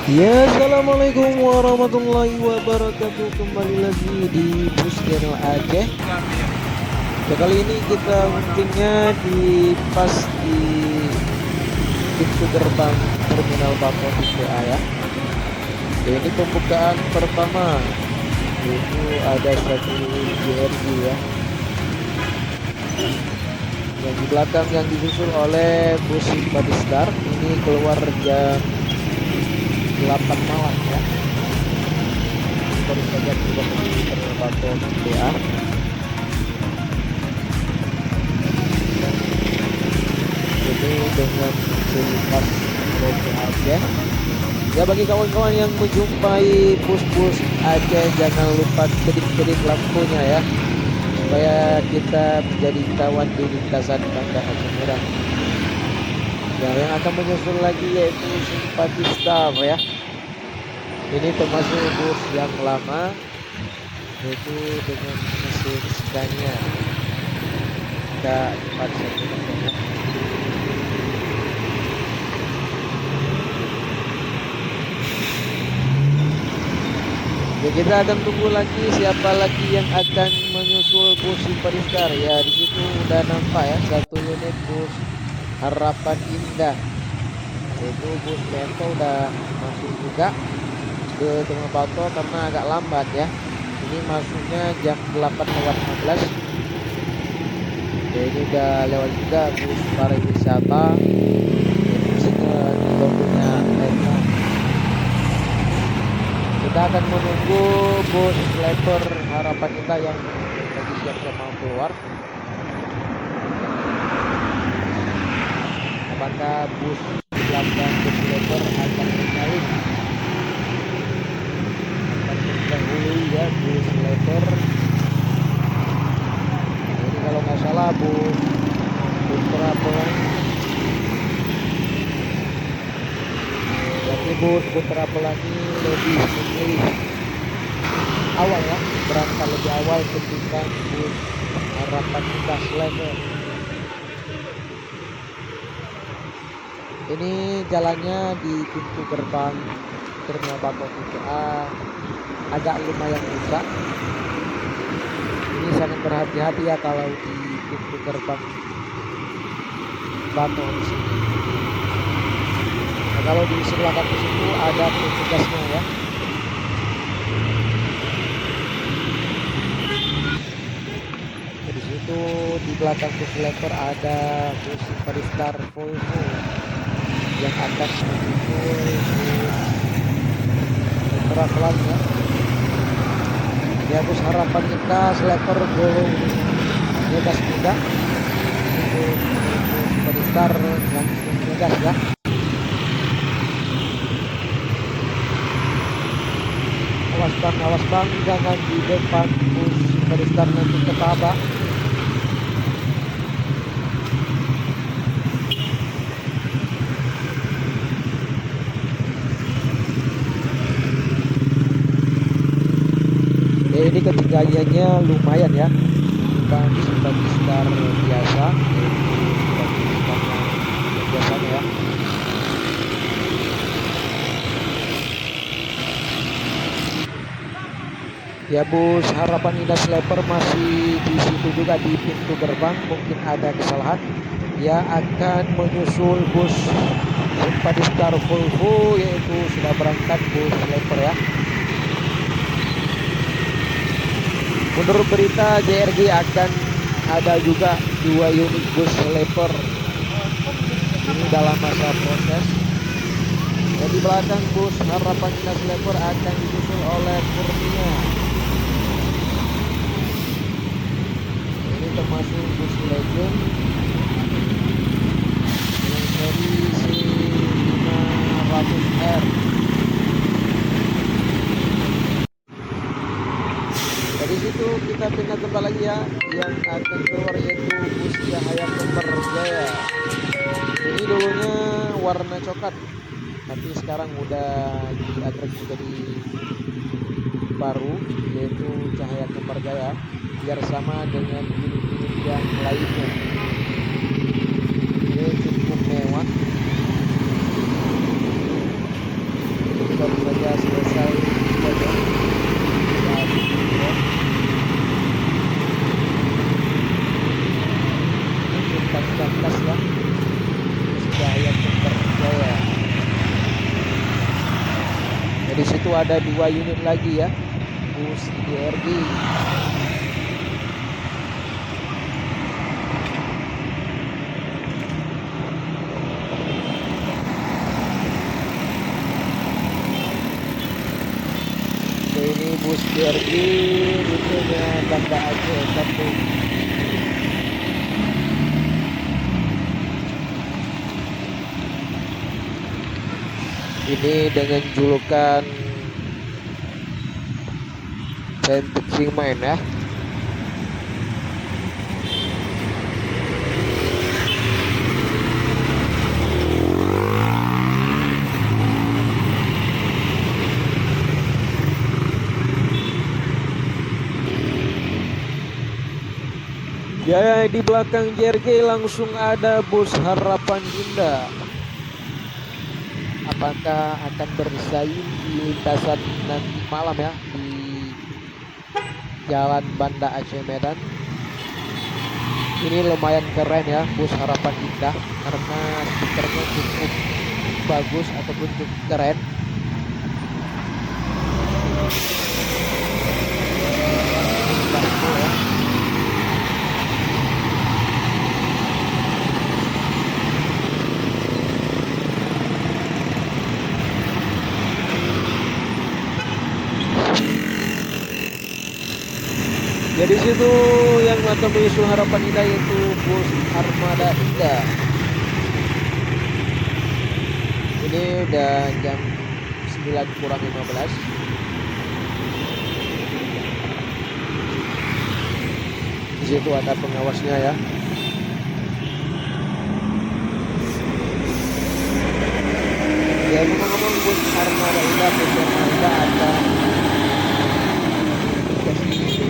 Ya, assalamualaikum warahmatullahi wabarakatuh. Kembali lagi di Bus Channel Aceh. Ya, kali ini kita meetingnya pas di pintu gerbang Terminal Bako Tipe A ya. Ya, ini pembukaan pertama, yaitu ada satu JRG ya. Yang di belakang yang disusul oleh bus Simpati Star ini keluar jam 8 malam ya. Baru saja tiba di Terminal Bako Tipe A. Ini dengan fasilitas logo Aceh. Ya, bagi kawan-kawan yang menjumpai bus-bus Aceh, jangan lupa kedip-kedip lampunya ya, supaya kita menjadi kawan di lintasan Banda Aceh Merah. Ya, yang akan menyusul lagi yaitu Simpati Star ya. Ini termasuk bus yang lama, yaitu dengan mesin Scania K410 ya. Ya, kita akan tunggu lagi siapa lagi yang akan menyusul bus Simpati Star ya. Di situ udah nampak ya satu unit bus Harapan Indah, yaitu bus Lento udah masuk juga ke Tengah Bato karena agak lambat ya. Ini masuknya jam 8:15. Ya, ini udah lewat juga bus pariwisata, isinya di logonya Lento. Kita akan menunggu bus leper Harapan kita yang lagi siap-siap mau keluar. Apakah bus belakang bus leper akan menyalip, akan mendahului ya bus leper. Ini kalau nggak salah bus Putra Pelangi. Jadi bus Putra Pelangi lebih memilih awal ya, berangkat lebih awal ketimbang bus Harapan Indah leper. Ini jalannya di pintu gerbang Terminal Bako Tipe A agak lumayan rusak. Ini sangat berhati-hati ya kalau di pintu gerbang Bako di sini. Nah, kalau di sebelah kampus itu ada petugasnya ya. Di situ di belakang bus leper ada bus Simpati Star Volvo yang akan menyusul Putra Pelangi ya. Ya, bus Harapan kita sleper belum bebas juga. Itu Simpati Star yang bebas ya. Awas bang, jangan di depan bus Simpati Star nanti ketabrak. Ini ketinggiannya lumayan ya, bukan Simpati Star biasa, Simpati Star yang biasanya ya. Ya, bus Harapan Indah Sleeper masih di situ juga di pintu gerbang, mungkin ada kesalahan. Ya, akan menyusul bus Simpati Star Volvo, yaitu sudah berangkat bus Sleeper ya. Menurut berita JRG akan ada juga 2 unit bus sleeper. Ini dalam masa proses. Dan di belakang bus Harapan Indah Sleeper akan disusul oleh Kurnia. Ini termasuk bus Legend dengan seri C500R. Dari situ kita pindah tempat lagi ya, yang akan keluar yaitu bus Cahaya Kembar Jaya. Ini dulunya warna coklat, tapi sekarang udah di-upgrade jadi baru, yaitu Cahaya Kembar Jaya, biar sama dengan unit-unit yang lainnya. Ini cukup mewah. Di situ ada 2 unit lagi ya, bus DRG. Ini bus DRG rutenya Banda Aceh Bandung. Ini dengan julukan Scientific Mind ya. Ya, di belakang JRG langsung ada bus Harapan Indah. Apakah akan bersaing di lintasan nanti malam ya di Jalan Banda Aceh Medan? Ini lumayan keren ya bus Harapan Indah karena stikernya cukup bagus ataupun cukup keren. Jadi situ yang akan menyusul Harapan Indah yaitu bus Armada Indah. Ini udah jam 9:15. Di situ ada pengawasnya ya. Ya, ngomong-ngomong bus Armada Indah akan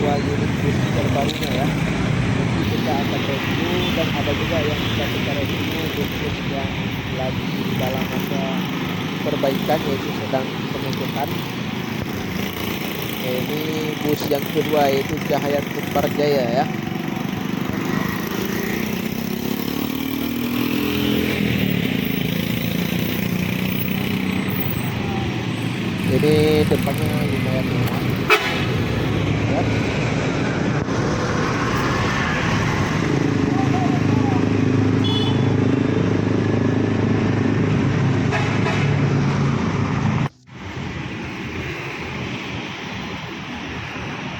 dua unit bus terbarunya ya. Nanti kita akan review dan ada juga yang kita review bus yang lagi dalam masa perbaikan yaitu sedang pengecekan. Ini bus yang kedua yaitu Cahaya Kembar Jaya ya. Ini depannya lumayan mewah. Ya.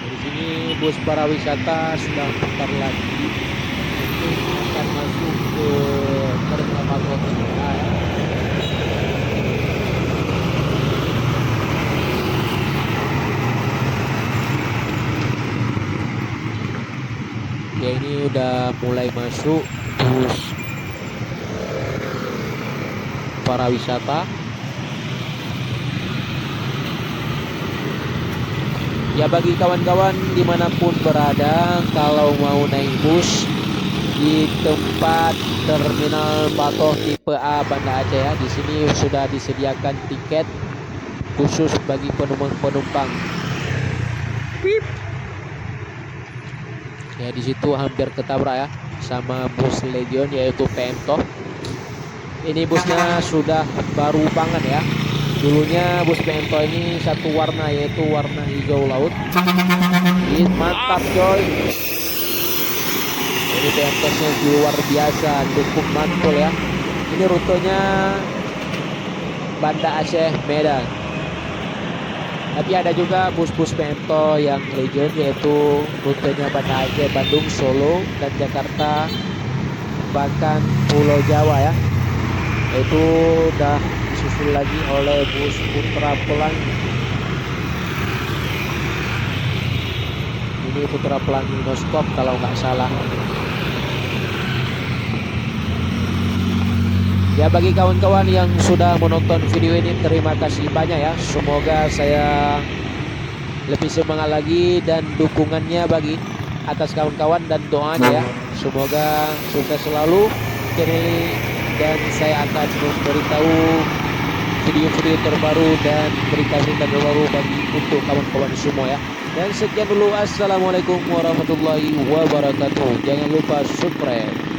Di sini bus para wisata sedang bentar lagi akan masuk ke Terminal Bangkok ya. Ya, ini udah mulai masuk bus para wisata. Ya, bagi kawan-kawan dimanapun berada, kalau mau naik bus di tempat Terminal Batoh tipe A Banda Aceh ya, di sini sudah disediakan tiket khusus bagi penumpang. Pip. Ya, di situ hampir ketabrak ya sama bus Legion yaitu Pemtoh. Ini busnya sudah baru banget ya. Dulunya bus Pemtoh ini satu warna yaitu warna hijau laut. Ini mantap coy. Ini Pemtohnya luar biasa, cukup mantul ya. Ini rutenya Banda Aceh Medan. Tapi ada juga bus-bus Pemtoh yang legend yaitu rutenya Banda Aceh, Bandung, Solo, dan Jakarta, bahkan Pulau Jawa ya. Itu udah disusul lagi oleh bus Putra Pelangi. Ini Putra Pelangi non-stop kalau nggak salah. Ya, bagi kawan-kawan yang sudah menonton video ini terima kasih banyak ya. Semoga saya lebih semangat lagi dan dukungannya bagi atas kawan-kawan dan doanya ya. Semoga sukses selalu channel ini dan saya akan memberitahu video-video terbaru dan berita-berita terbaru bagi untuk kawan-kawan semua ya. Dan sekian dulu, assalamualaikum warahmatullahi wabarakatuh. Jangan lupa subscribe.